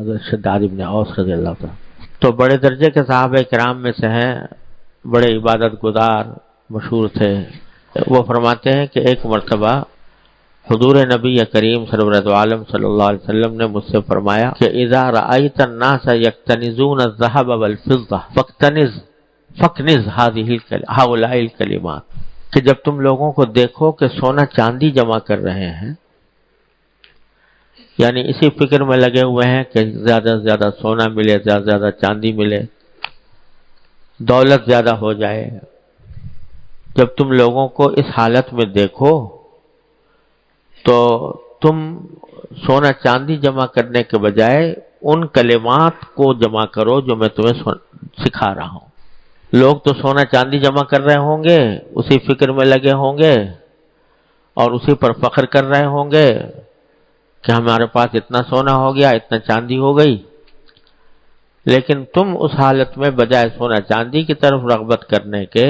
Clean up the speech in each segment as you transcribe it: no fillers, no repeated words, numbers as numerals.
حضرت شداد ابن اوس رضی اللہ تعالیٰ تو بڑے درجے کے صحابہ کرام میں سے ہیں، بڑے عبادت گزار مشہور تھے۔ وہ فرماتے ہیں کہ ایک مرتبہ حضور نبی کریم سرورت عالم صلی اللہ علیہ وسلم نے مجھ سے فرمایا کہ اذا رأیت الناس یکتنزون الذهب والفضة فاکنز هؤلاء الکلمات، کہ جب تم لوگوں کو دیکھو کہ سونا چاندی جمع کر رہے ہیں، یعنی اسی فکر میں لگے ہوئے ہیں کہ زیادہ سے زیادہ سونا ملے، زیادہ سے زیادہ چاندی ملے، دولت زیادہ ہو جائے، جب تم لوگوں کو اس حالت میں دیکھو تو تم سونا چاندی جمع کرنے کے بجائے ان کلمات کو جمع کرو جو میں تمہیں سکھا رہا ہوں۔ لوگ تو سونا چاندی جمع کر رہے ہوں گے، اسی فکر میں لگے ہوں گے اور اسی پر فخر کر رہے ہوں گے کہ ہمارے پاس اتنا سونا ہو گیا، اتنا چاندی ہو گئی، لیکن تم اس حالت میں بجائے سونا چاندی کی طرف رغبت کرنے کے،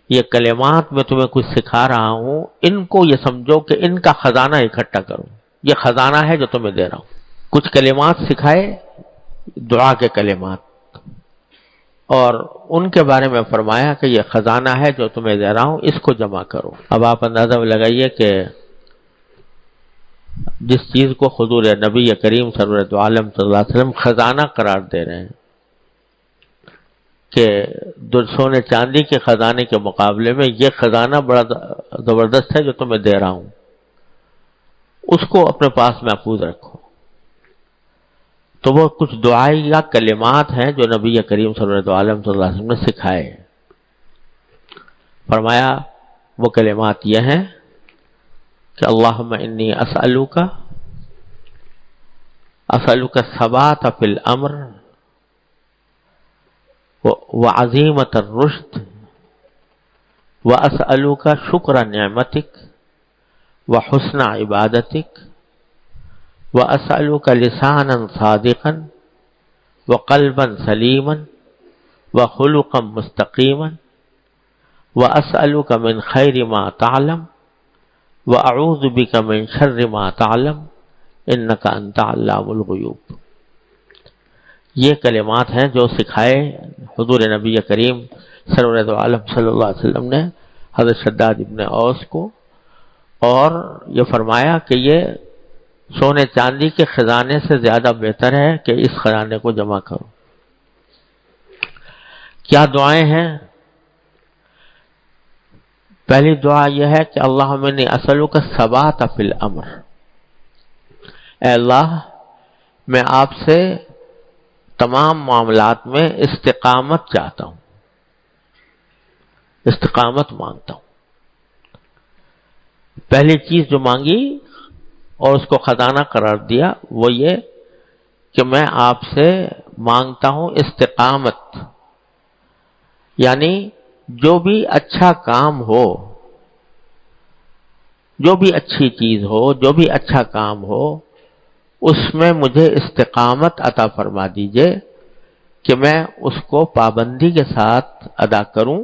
یہ کلمات میں تمہیں کچھ سکھا رہا ہوں، ان کو یہ سمجھو کہ ان کا خزانہ اکٹھا کرو، یہ خزانہ ہے جو تمہیں دے رہا ہوں۔ کچھ کلمات سکھائے، دعا کے کلمات، اور ان کے بارے میں فرمایا کہ یہ خزانہ ہے جو تمہیں دے رہا ہوں، اس کو جمع کرو۔ اب آپ اندازہ لگائیے کہ جس چیز کو حضور نبی کریم سرورت عالم صلی اللہ علیہ وسلم خزانہ قرار دے رہے ہیں کہ سونے چاندی کے خزانے کے مقابلے میں یہ خزانہ بڑا زبردست ہے جو تمہیں دے رہا ہوں، اس کو اپنے پاس محفوظ رکھو۔ تو وہ کچھ دعائی یا کلمات ہیں جو نبی کریم صلی اللہ علیہ وسلم نے سکھائے۔ فرمایا وہ کلمات یہ ہیں کہ اللہم انی اسألوک الثبات فی الامر وعزیمت الرشد واسألوک شکر نعمتک وحسن عبادتک واسألوک لسانا صادقا وقلبا سلیما وخلقا مستقیما واسألوک من خیر ما تعلم وَأَعُوذُ بِكَ مِن شَرِّ مَا تَعْلَمُ إِنَّكَ أَنْتَ عَلَّامُ الْغُيُوبِ۔ یہ کلمات ہیں جو سکھائے حضور نبی کریم سرورت عالم صلی اللہ علیہ وسلم نے حضرت شداد ابن اوس کو، اور یہ فرمایا کہ یہ سونے چاندی کے خزانے سے زیادہ بہتر ہے کہ اس خزانے کو جمع کرو۔ کیا دعائیں ہیں؟ پہلی دعا یہ ہے کہ اللہم انی اسألوک الثبات فی الامر، اے اللہ میں آپ سے تمام معاملات میں استقامت چاہتا ہوں، استقامت مانگتا ہوں۔ پہلی چیز جو مانگی اور اس کو خزانہ قرار دیا وہ یہ کہ میں آپ سے مانگتا ہوں استقامت، یعنی جو بھی اچھا کام ہو، جو بھی اچھی چیز ہو، جو بھی اچھا کام ہو، اس میں مجھے استقامت عطا فرما دیجئے کہ میں اس کو پابندی کے ساتھ ادا کروں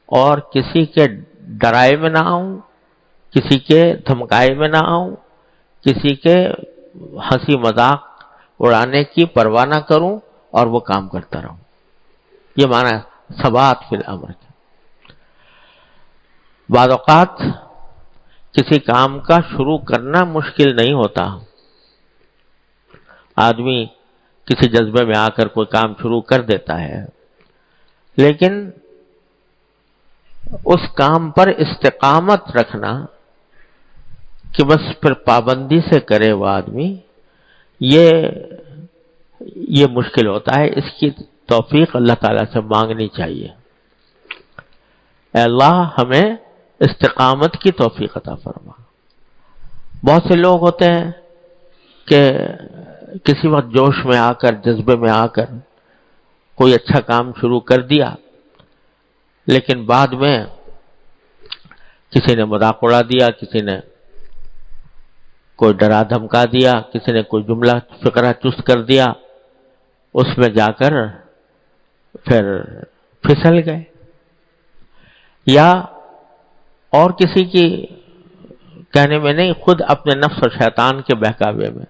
اور کسی کے ڈرائے میں نہ آؤں، کسی کے دھمکائے میں نہ آؤں، کسی کے ہنسی مذاق اڑانے کی پرواہ نہ کروں اور وہ کام کرتا رہوں۔ یہ معنی ثبات فی الامر کے۔ بعض اوقات کسی کام کا شروع کرنا مشکل نہیں ہوتا، آدمی کسی جذبے میں آ کر کوئی کام شروع کر دیتا ہے، لیکن اس کام پر استقامت رکھنا کہ بس پھر پابندی سے کرے وہ آدمی، یہ مشکل ہوتا ہے۔ اس کی توفیق اللہ تعالیٰ سے مانگنی چاہیے، اے اللہ ہمیں استقامت کی توفیق عطا فرما۔ بہت سے لوگ ہوتے ہیں کہ کسی وقت جوش میں آ کر، جذبے میں آ کر کوئی اچھا کام شروع کر دیا، لیکن بعد میں کسی نے مذاق اڑا دیا، کسی نے کوئی ڈرا دھمکا دیا، کسی نے کوئی جملہ فقرہ چست کر دیا، اس میں جا کر پھر پھسل گئے، یا اور کسی کی کہنے میں نہیں، خود اپنے نفس اور شیطان کے بہکاوے میں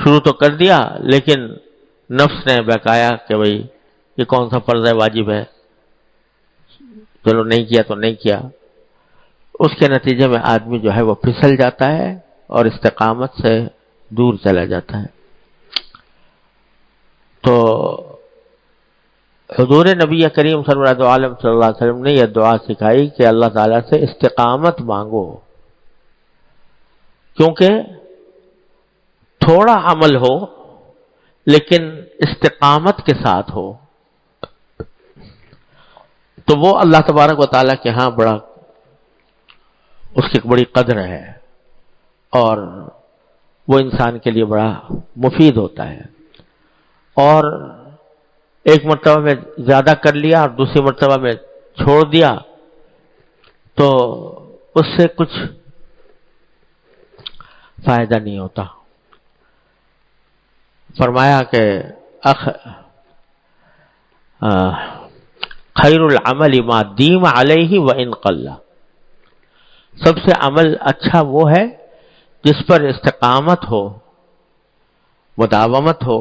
شروع تو کر دیا لیکن نفس نے بہکایا کہ بھئی یہ کون سا فرض ہے، واجب ہے، چلو نہیں کیا تو نہیں کیا. اس کے نتیجے میں آدمی جو ہے وہ پھسل جاتا ہے اور استقامت سے دور چلا جاتا ہے. تو حضور نبی کریم صلی اللہ علیہ وسلم نے یہ دعا سکھائی کہ اللہ تعالیٰ سے استقامت مانگو، کیونکہ تھوڑا عمل ہو لیکن استقامت کے ساتھ ہو تو وہ اللہ تبارک و تعالیٰ کے ہاں بڑا اس کی بڑی قدر ہے اور وہ انسان کے لیے بڑا مفید ہوتا ہے. اور ایک مرتبہ میں زیادہ کر لیا اور دوسری مرتبہ میں چھوڑ دیا تو اس سے کچھ فائدہ نہیں ہوتا. فرمایا کہ خیر العمل ما دیم علیہ وان قل، سب سے عمل اچھا وہ ہے جس پر استقامت ہو، مداومت ہو،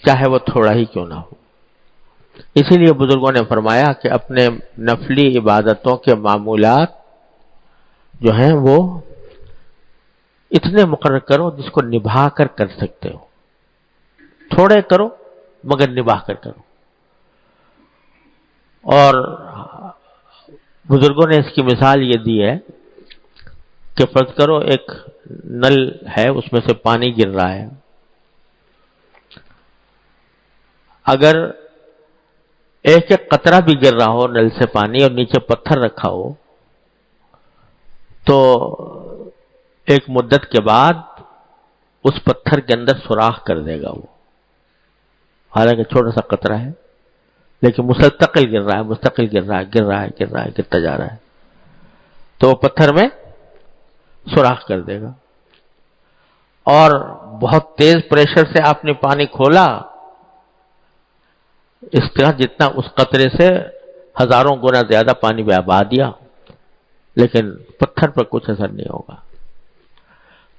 چاہے وہ تھوڑا ہی کیوں نہ ہو. اسی لیے بزرگوں نے فرمایا کہ اپنے نفلی عبادتوں کے معمولات جو ہیں وہ اتنے مقرر کرو جس کو نبھا کر سکتے ہو. تھوڑے کرو مگر نبھا کر کرو. اور بزرگوں نے اس کی مثال یہ دی ہے کہ فرض کرو ایک نل ہے، اس میں سے پانی گر رہا ہے. اگر ایک ایک قطرہ بھی گر رہا ہو نل سے پانی اور نیچے پتھر رکھا ہو تو ایک مدت کے بعد اس پتھر کے اندر سوراخ کر دے گا وہ، حالانکہ چھوٹا سا قطرہ ہے لیکن مستقل گر رہا ہے، مستقل گر رہا ہے، گرتا جا رہا ہے تو وہ پتھر میں سوراخ کر دے گا. اور بہت تیز پریشر سے آپ نے پانی کھولا، اس طرح جتنا اس قطرے سے ہزاروں گنا زیادہ پانی بہا دیا لیکن پتھر پر کچھ اثر نہیں ہوگا.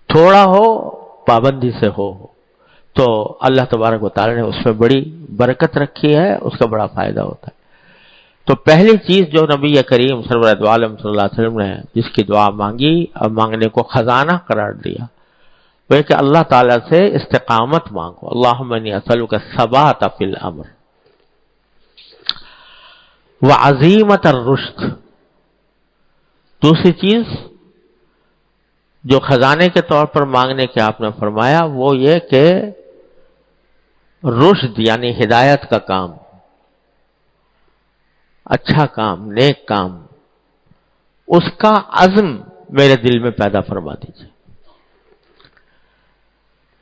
تھوڑا ہو، پابندی سے ہو تو اللہ تبارک و تعالی نے اس میں بڑی برکت رکھی ہے، اس کا بڑا فائدہ ہوتا ہے. تو پہلی چیز جو نبی کریم صلی اللہ علیہ وسلم نے جس کی دعا مانگی اور مانگنے کو خزانہ قرار دیا وہ ہے کہ اللہ تعالیٰ سے استقامت مانگو. اللہم انی اسألک الثبات فی الامر وعزیمت الرشد. دوسری چیز جو خزانے کے طور پر مانگنے کے آپ نے فرمایا وہ یہ کہ رشد یعنی ہدایت کا کام، اچھا کام، نیک کام، اس کا عزم میرے دل میں پیدا فرما دیجیے.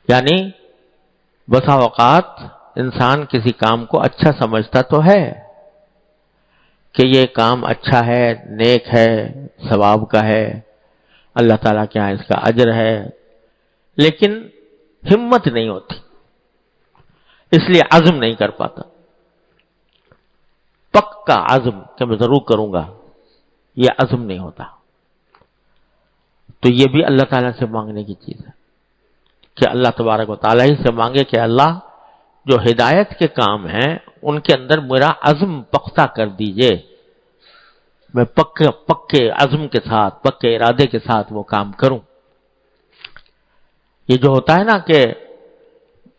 یعنی بسا اوقات انسان کسی کام کو اچھا سمجھتا تو ہے کہ یہ کام اچھا ہے، نیک ہے، ثواب کا ہے، اللہ تعالیٰ کے یہاں اس کا اجر ہے، لیکن ہمت نہیں ہوتی، اس لیے عزم نہیں کر پاتا. پکا عزم کہ میں ضرور کروں گا، یہ عزم نہیں ہوتا. تو یہ بھی اللہ تعالیٰ سے مانگنے کی چیز ہے کہ اللہ تبارک و تعالیٰ ہی سے مانگے کہ اللہ جو ہدایت کے کام ہیں ان کے اندر میرا عزم پختہ کر دیجئے، میں پکے عزم کے ساتھ، پکے ارادے کے ساتھ وہ کام کروں. یہ جو ہوتا ہے نا کہ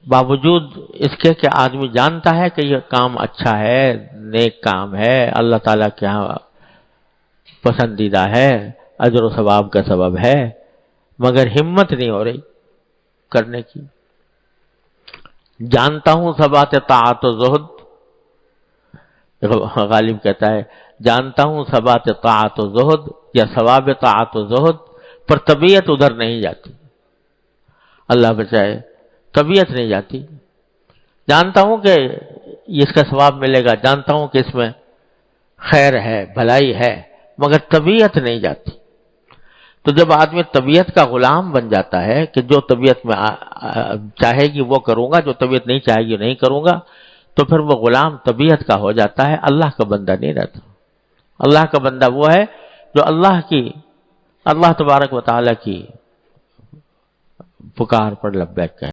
باوجود اس کے کہ آدمی جانتا ہے کہ یہ کام اچھا ہے، نیک کام ہے، اللہ تعالیٰ کے یہاں پسندیدہ ہے، اجر و ثواب کا سبب ہے، مگر ہمت نہیں ہو رہی کرنے کی. جانتا ہوں ثبات طاعت و زہد، غالب کہتا ہے جانتا ہوں ثبات طاعت و زہد یا ثواب طاعت و زہد، پر طبیعت ادھر نہیں جاتی. اللہ بچائے، طبیعت نہیں جاتی. جانتا ہوں کہ اس کا ثواب ملے گا، جانتا ہوں کہ اس میں خیر ہے، بھلائی ہے، مگر طبیعت نہیں جاتی. تو جب آدمی طبیعت کا غلام بن جاتا ہے کہ جو طبیعت میں چاہے گی وہ کروں گا، جو طبیعت نہیں چاہے گی نہیں کروں گا، تو پھر وہ غلام طبیعت کا ہو جاتا ہے، اللہ کا بندہ نہیں رہتا. اللہ کا بندہ وہ ہے جو اللہ تبارک و تعالیٰ کی پکار پر لبیک کہے.